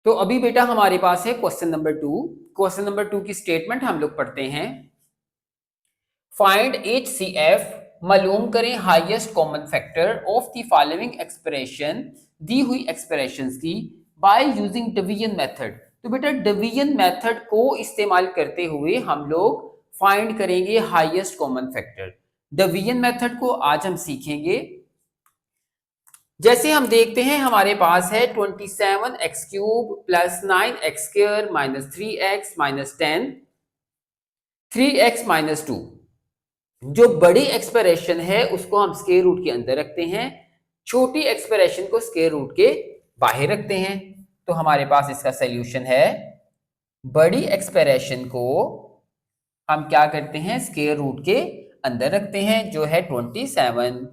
तो अभी बेटा हमारे पास है क्वेश्चन नंबर 2। क्वेश्चन नंबर 2 की स्टेटमेंट हम लोग पढ़ते हैं। फाइंड HCF, मालूम करें highest common factor of the following expression, दी हुई एक्सप्रेशंस की बाय यूजिंग डिवीजन मेथड। तो बेटा डिवीजन मेथड को इस्तेमाल करते हुए हम लोग फाइंड करेंगे highest common factor. Division method को आज हम सीखेंगे। जैसे हम देखते हैं हमारे पास है 27x³ plus 9x² minus 3x minus 10, 3x minus 2। जो बड़ी एक्सप्रेशन है उसको हम स्क्वायर रूट के अंदर रखते हैं, छोटी एक्सप्रेशन को स्क्वायर रूट के बाहर रखते हैं। तो हमारे पास इसका सॉल्यूशन है, बड़ी एक्सप्रेशन को हम क्या करते हैं, स्क्वायर रूट के अंदर रखते हैं, जो है 27x³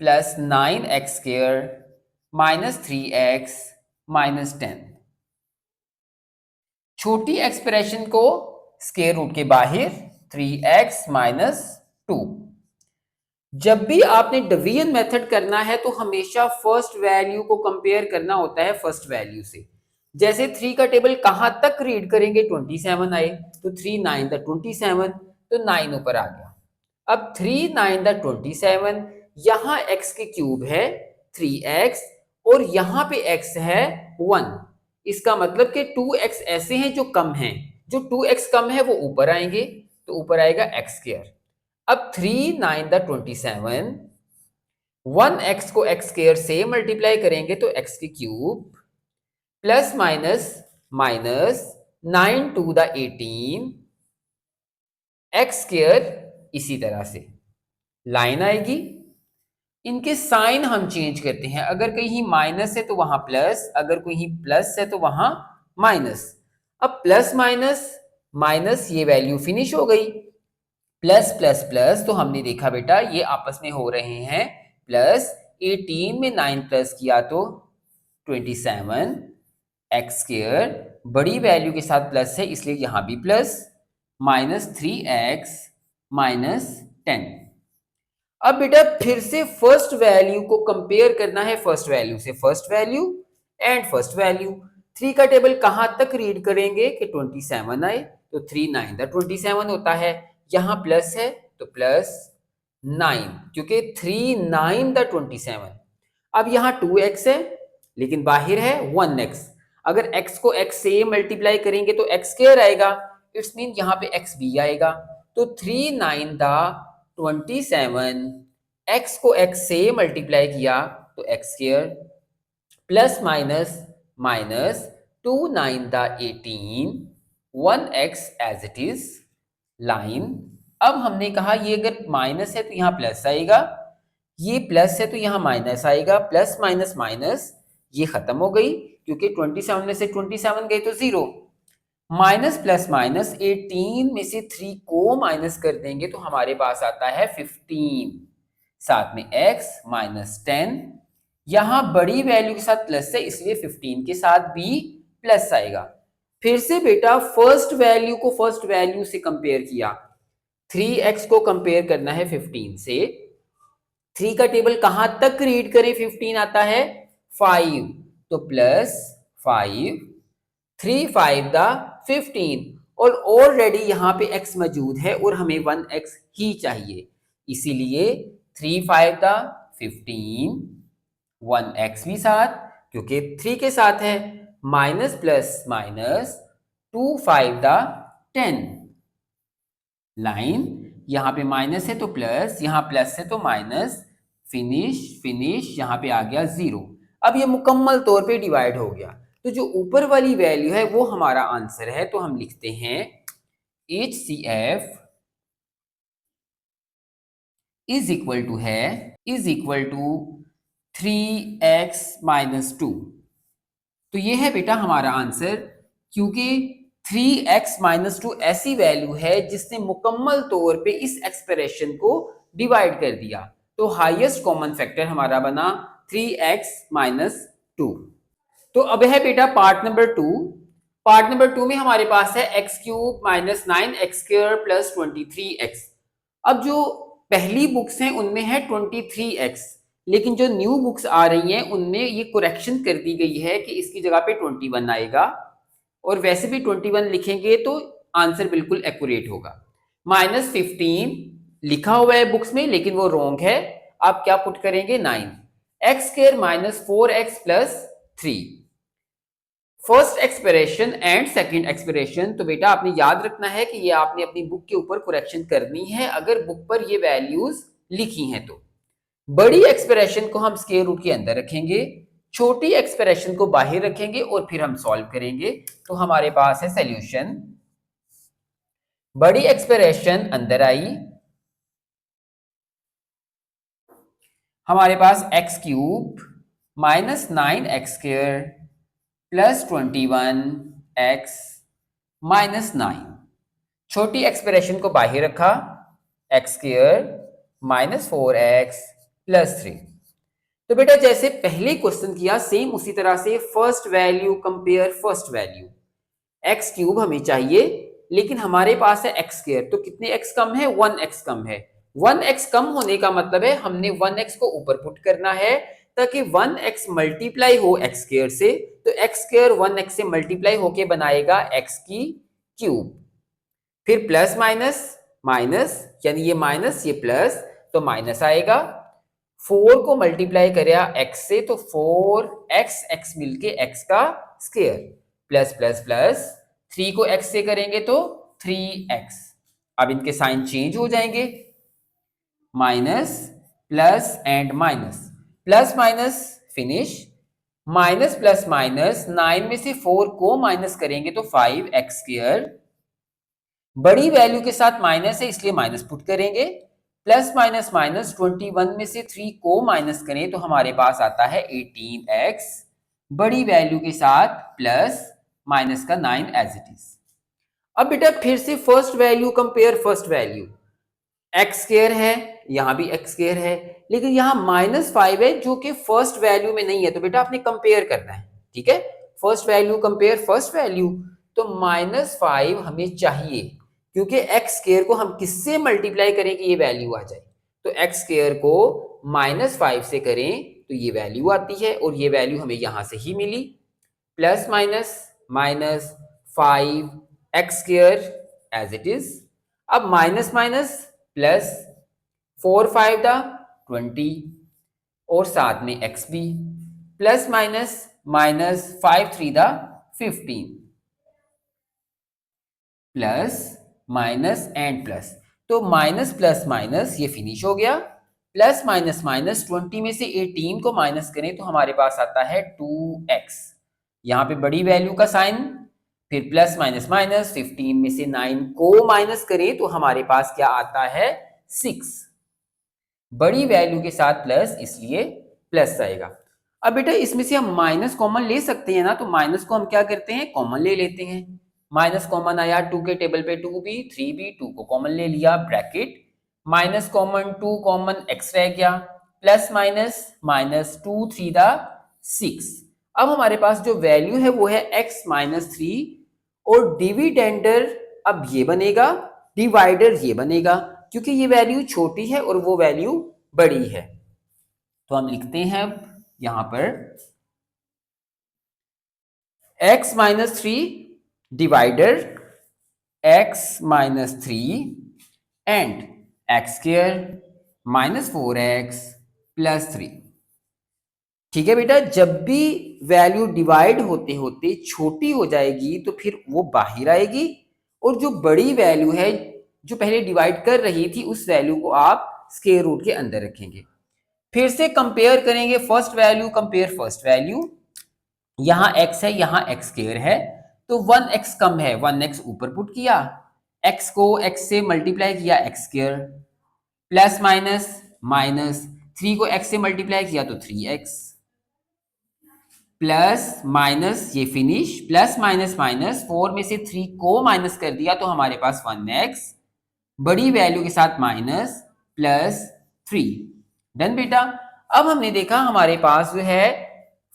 plus 9x² minus 3x minus 10। छोटी एक्सप्रेशन को स्क्वायर रूट के बाहर 3x माइनस 2। जब भी आपने डिवीजन मेथड करना है तो हमेशा फर्स्ट वैल्यू को कंपेयर करना होता है फर्स्ट वैल्यू से। जैसे 3 का टेबल कहां तक रीड करेंगे, 27 आए तो 3 9 द 27, तो 9 ऊपर आ गया। अब 3 9 द 27, यहां x के क्यूब है 3x और यहां पे x है 1। इसका मतलब कि 2x ऐसे हैं जो कम हैं, जो 2x कम है वो ऊपर आएंगे, तो ऊपर आएगा x²। अब 3 9 द 27, 1x को x² से मल्टीप्लाई करेंगे तो x के cube plus minus minus 9 2 the 18, x²। इसी तरह से लाइन आएगी, इनके साइन हम चेंज करते हैं। अगर कहीं माइनस है तो वहां प्लस, अगर कहीं प्लस है तो वहां माइनस। अब प्लस माइनस माइनस, ये वैल्यू फिनिश हो गई। प्लस प्लस प्लस, तो हमने देखा बेटा ये आपस में हो रहे हैं प्लस। 18 में 9 प्लस किया तो 27, x² बड़ी वैल्यू के साथ प्लस है इसलिए यहां भी प्लस, माइनस 3x माइनस 10। अब बेटा फिर से फर्स्ट वैल्यू को कंपेयर करना है फर्स्ट वैल्यू से, first value and first value. 3 का टेबल कहां तक रीड करेंगे कि 27 आए तो 3 9 द 27 होता है, यहां प्लस है तो प्लस 9, क्योंकि 3 9 द 27। अब यहां 2x है लेकिन बाहर है 1x। अगर x को x से मल्टीप्लाई करेंगे तो x² आएगा, इट्स मीन यहां पे x भी आएगा। तो 3 9 द 27, x को x से मल्टीप्लाई किया तो x² प्लस माइनस माइनस 2 9 द 18, 1x as it is line. अब हमने कहा ये अगर माइनस है तो यहाँ प्लस आएगा, ये प्लस है तो यहाँ माइनस आएगा, प्लस माइनस माइनस ये खत्म हो गई क्योंकि 27 में से 27 गए तो 0। माइनस प्लस माइनस 18 में से 3 को माइनस कर देंगे तो हमारे पास आता है 15, साथ में x माइनस 10। यहां बड़ी वैल्यू के साथ प्लस है इसलिए 15 के साथ भी प्लस आएगा। फिर से बेटा फर्स्ट वैल्यू को फर्स्ट वैल्यू से कंपेयर किया, 3x को कंपेयर करना है 15 से। 3 का टेबल कहां तक रीड करें, 15 आता है 5, तो प्लस 5, 3 5 द 15, और ऑलरेडी यहां पे x मौजूद है और हमें 1x ही चाहिए, इसीलिए 3 5 द 15, 1x भी साथ क्योंकि 3 के साथ है, minus plus minus 2 5 the 10 line. यहां पे माइनस है तो प्लस, यहां प्लस है तो माइनस, फिनिश फिनिश, यहां पे आ गया 0। अब ये मुकम्मल तौर पे डिवाइड हो गया, तो जो ऊपर वाली वैल्यू है वो हमारा आंसर है। तो हम लिखते हैं HCF is equal to 3x minus 2। तो ये है बेटा हमारा आंसर, क्योंकि 3x माइनस 2 ऐसी वैल्यू है जिसने मुकम्मल तौर पे इस एक्सप्रेशन को डिवाइड कर दिया। तो हाईएस्ट कॉमन फैक्टर हमारा बना 3x माइनस 2। तो अब है बेटा पार्ट नंबर 2। पार्ट नंबर 2 में हमारे पास है x³ minus 9x² plus 23x। अब जो पहली बुक्स हैं उनमें है 23x, लेकिन जो न्यू बुक्स आ रही हैं उनमें ये करेक्शन कर दी गई है कि इसकी जगह पे 21 आएगा, और वैसे भी 21 लिखेंगे तो आंसर बिल्कुल एक्यूरेट होगा। -15 लिखा हुआ है बुक्स में लेकिन वो रॉन्ग है। आप क्या पुट करेंगे? 9। X square -4x plus 3, first expression and second expression. तो बेटा आपने याद रखना है कि ये आपने अपनी बुक के ऊपर करेक्शन करनी है अगर बुक पर ये वैल्यूज लिखी हैं तो। बड़ी एक्सप्रेशन को हम स्क्वायर रूट के अंदर रखेंगे, छोटी एक्सप्रेशन को बाहर रखेंगे और फिर हम सॉल्व करेंगे। तो हमारे पास है सॉल्यूशन, बड़ी एक्सप्रेशन अंदर आई, हमारे पास x³ -9x² प्लस 21x -9, छोटी एक्सप्रेशन को बाहर रखा, x² -4x प्लस 3। तो बेटा जैसे पहले क्वेश्चन किया सेम उसी तरह से first value compare first value. x³ हमें चाहिए लेकिन हमारे पास है x², तो कितने x कम है? 1x कम है। 1x कम होने का मतलब है हमने 1x को ऊपर पुट करना है ताकि 1x मल्टीप्लाई हो x² से, तो x² 1x से मल्टीप्लाई होके बनाएगा x³। फिर प्लस माइनस माइनस, यानी ये माइनस ये प्लस, तो माइनस आएगा। 4 को मल्टीप्लाई करेगा x से तो 4x मिलके x का स्क्वायर, प्लस प्लस प्लस 3 को x से करेंगे तो 3x। अब इनके साइन चेंज हो जाएंगे, minus plus and minus, plus minus finish, minus plus minus 9 में से 4 को माइनस करेंगे तो 5x²। बड़ी वैल्यू के साथ माइनस है इसलिए माइनस पुट करेंगे, प्लस माइनस माइनस 21 में से 3 को माइनस करें तो हमारे पास आता है 18x, बड़ी वैल्यू के साथ प्लस माइनस का 9 एज इट इज। अब बेटा फिर से first value compare first value, x² है, यहां भी x² है, लेकिन यहां -5 है जो कि फर्स्ट वैल्यू में नहीं है, तो बेटा आपने कंपेयर करना है। ठीक है, first value compare first value, तो -5 हमें चाहिए क्योंकि x² को हम किससे मल्टीप्लाई करें कि ये वैल्यू आ जाए, तो x² को -5 से करें तो ये वैल्यू आती है और ये वैल्यू हमें यहां से ही मिली, plus minus minus 5x² as it is. अब माइनस माइनस प्लस 4 5 दा 20 और साथ में x भी, प्लस माइनस माइनस 5 3 दा 15, प्लस माइनस एंड प्लस, तो माइनस प्लस माइनस ये फिनिश हो गया, प्लस माइनस माइनस 20 में से 18 को माइनस करें तो हमारे पास आता है 2x, यहाँ पे बड़ी वैल्यू का साइन, फिर प्लस माइनस माइनस 15 में से 9 को माइनस करें तो हमारे पास क्या आता है 6, बड़ी वैल्यू के साथ प्लस इसलिए प्लस आएगा। अब बेटा इसमें से हम माइनस कॉमन ले सकते हैं ना, तो माइनस को हम क्या करते हैं कॉमन ले लेते हैं। माइनस कॉमन आया 2 के टेबल पे 2b 3b, 2 को कॉमन ले लिया, bracket minus common 2 common x रह गया, प्लस माइनस माइनस 2 3 दा 6। अब हमारे पास जो वैल्यू है वो है x -3 और डिविडेंडर अब ये बनेगा, डिवाइडर ये बनेगा क्योंकि ये वैल्यू छोटी है और वो वैल्यू बड़ी है। तो हम लिखते हैं यहां पर x -3 divider x -3 and x² -4x plus 3। ठीक है बेटा, जब भी वैल्यू डिवाइड होते होते छोटी हो जाएगी तो फिर वो बाहर आएगी और जो बड़ी वैल्यू है जो पहले डिवाइड कर रही थी उस वैल्यू को आप स्क्वायर रूट के अंदर रखेंगे। फिर से कंपेयर करेंगे first value compare first value, यहां x है यहां x² है तो 1x कम है, 1x ऊपर पुट किया, x को x से मल्टीप्लाई किया x², प्लस माइनस माइनस 3 को x से मल्टीप्लाई किया तो 3x, प्लस माइनस ये फिनिश, प्लस माइनस माइनस 4 में से 3 को माइनस कर दिया तो हमारे पास 1x, बड़ी वैल्यू के साथ माइनस प्लस 3। डन बेटा। अब हमने देखा हमारे पास जो है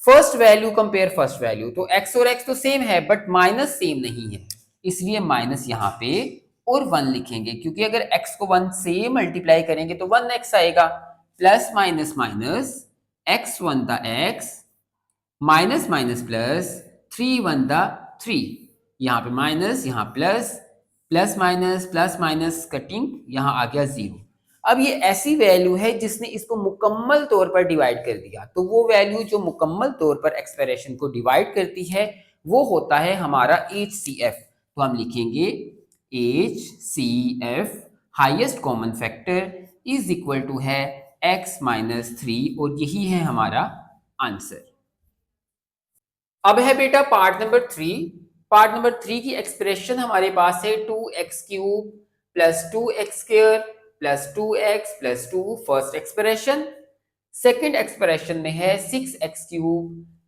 first value compare first value, तो x और x तो सेम है बट माइनस सेम नहीं है, इसलिए माइनस यहाँ पे और 1 लिखेंगे क्योंकि अगर x को 1 से मल्टीप्लाई करेंगे तो 1x आएगा, plus minus minus x one the x, minus minus plus, three one the three, यहाँ पे माइनस, यहाँ प्लस, प्लस माइनस कटिंग, यहाँ आ गया जीरो। अब ये ऐसी वैल्यू है जिसने इसको मुकम्मल तौर पर डिवाइड कर दिया। तो वो वैल्यू जो मुकम्मल तौर पर एक्सप्रेशन को डिवाइड करती है वो होता है हमारा HCF। तो हम लिखेंगे HCF highest common factor is equal to है x माइनस थ्री, और यही है हमारा आंसर। अब है बेटा part number three. Part number three की एक्सप्रेशन हमारे पास है 2x³ plus 2x² plus 2x plus 2 first expression. Second expression में है 6x³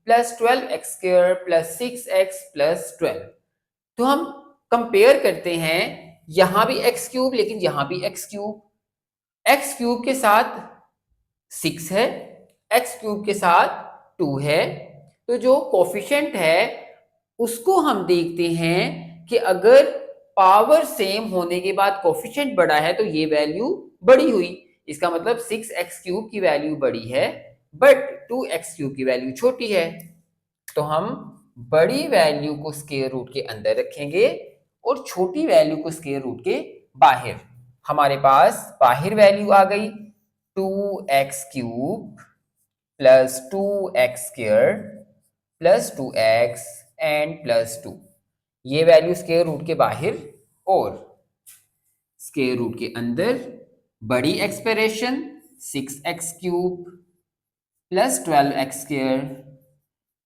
plus 12x² plus 6x plus 12। तो हम कंपेयर करते हैं, यहां भी x³ लेकिन यहां भी x³। x³ के साथ 6 है, x³ के साथ 2 है। तो जो कोफिशिएंट है उसको हम देखते हैं कि अगर पावर सेम होने के बाद कोफिशिएंट बड़ा है तो ये वैल्यू बड़ी हुई। इसका मतलब 6x³ की वैल्यू बड़ी है बट 2x³ की वैल्यू छोटी है। तो हम बड़ी वैल्यू को स्क्वायर रूट के अंदर रखेंगे और छोटी वैल्यू को स्क्वायर रूट के बाहर। हमारे पास बाहर वैल्यू आ गई 2x³ plus 2x² plus 2x and plus 2। ये वैल्यू स्क्वायर रूट के बाहर और स्क्वायर रूट के अंदर बड़ी expression 6x³ plus 12x²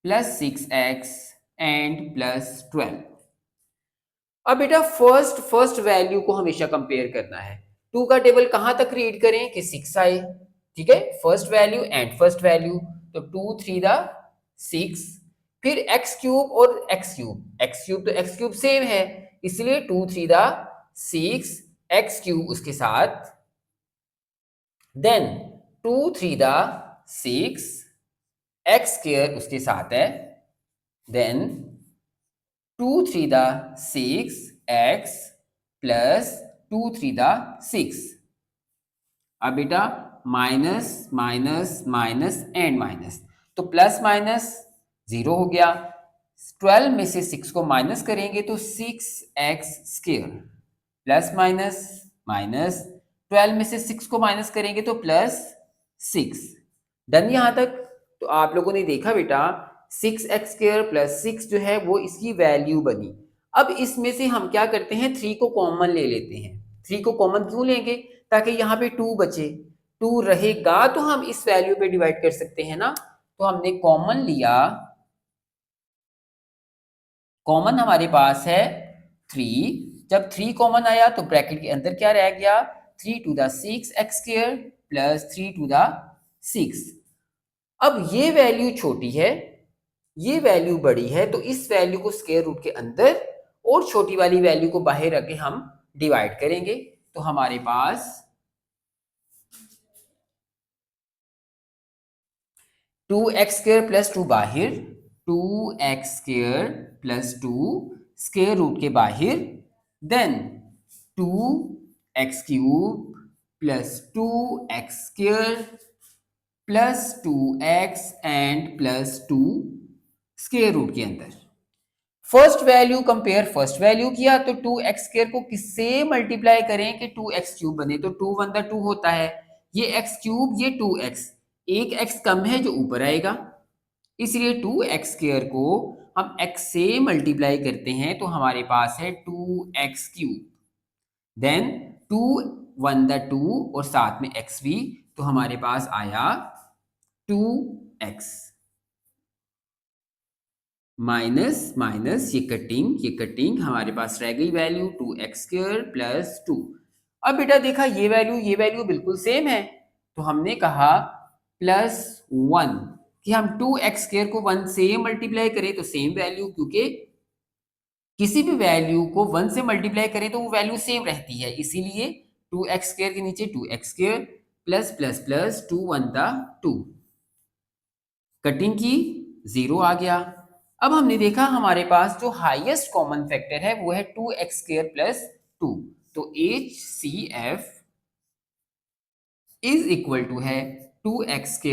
plus 6x and plus 12। अब बेटा फर्स्ट वैल्यू को हमेशा कंपेयर करना है। 2 का टेबल कहां तक रीड करें कि 6 आए, ठीक है, first value and first value. तो 2 3 दा 6, फिर x³ और x³ तो x³ सेम है, इसलिए 2 3 दा 6, x³ उसके साथ, देन 2 3 दा 6, x² उसके साथ है, देन 2 3 दा 6 x प्लस 2 3 दा 6। अब बेटा minus minus minus and minus, तो प्लस माइनस जीरो हो गया। 12 में से 6 को माइनस करेंगे तो 6x² प्लस माइनस माइनस, 12 में से 6 को माइनस करेंगे तो प्लस 6। डन यहां तक। तो आप लोगों ने देखा बेटा 6x² प्लस 6 जो है वो इसकी वैल्यू बनी। अब इसमें से हम क्या करते हैं, 3 को कॉमन ले लेते हैं। 3 को कॉमन क्यों लेंगे, ताकि यहाँ पे 2 बचे। 2 रहेगा तो हम इस वैल्यू पे डिवाइड कर सकते हैं ना। तो हमने कॉमन लिया, कॉमन हमारे पास है 3। जब 3 कॉमन आया तो ब्रैकेट के अंदर क्या रह गया, 3 टू द 6x² प्लस 3 टू द 6। अब ये वैल्यू छोटी है, ये वैल्यू बड़ी है, तो इस वैल्यू को स्क्वायर रूट के अंदर और छोटी वाली वैल्यू को बाहर रख के हम डिवाइड करेंगे। तो हमारे पास 2x² प्लस 2 बाहर, 2x² प्लस 2 स्क्वायर रूट के बाहर, then 2x³ plus 2x² plus 2x and plus 2 square root के अंदर। First value compare first value किया तो 2x² को किससे मल्टीप्लाई करें कि 2x³ बने, तो 2 1 दा 2 होता है, ये x³ ये 2x, एक x कम है जो ऊपर आएगा, इसलिए 2x² को हम x से मल्टीप्लाई करते हैं तो हमारे पास है 2x³, देन 2 1 दा 2 और साथ में x भी, तो हमारे पास आया 2x माइनस माइनस, ये कटिंग हमारे पास रह गई वैल्यू 2x² प्लस 2। अब बेटा देखा ये वैल्यू बिल्कुल सेम है, तो हमने कहा प्लस 1 कि हम 2x² को 1 से मल्टीप्लाई करें तो सेम वैल्यू, क्योंकि किसी भी वैल्यू को 1 से मल्टीप्लाई करें तो वो वैल्यू सेम रहती है, इसीलिए 2x² के नीचे 2x² प्लस प्लस प्लस 2 1 दा 2, कटिंग की 0 आ गया। अब हमने देखा हमारे पास जो हाईएस्ट कॉमन फैक्टर है वो है 2x² प्लस 2, तो HCF इज इक्वल टू है 2x²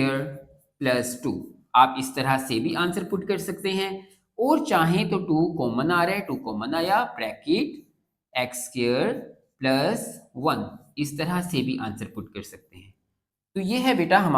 प्लस 2। आप इस तरह से भी आंसर पुट कर सकते हैं, और चाहें तो 2 कॉमन आ रहा है, 2 कॉमन आया, ब्रैकेट एक्स स्क्वायर प्लस 1, इस तरह से भी आंसर पुट कर सकते हैं। तो ये है बेटा हमारा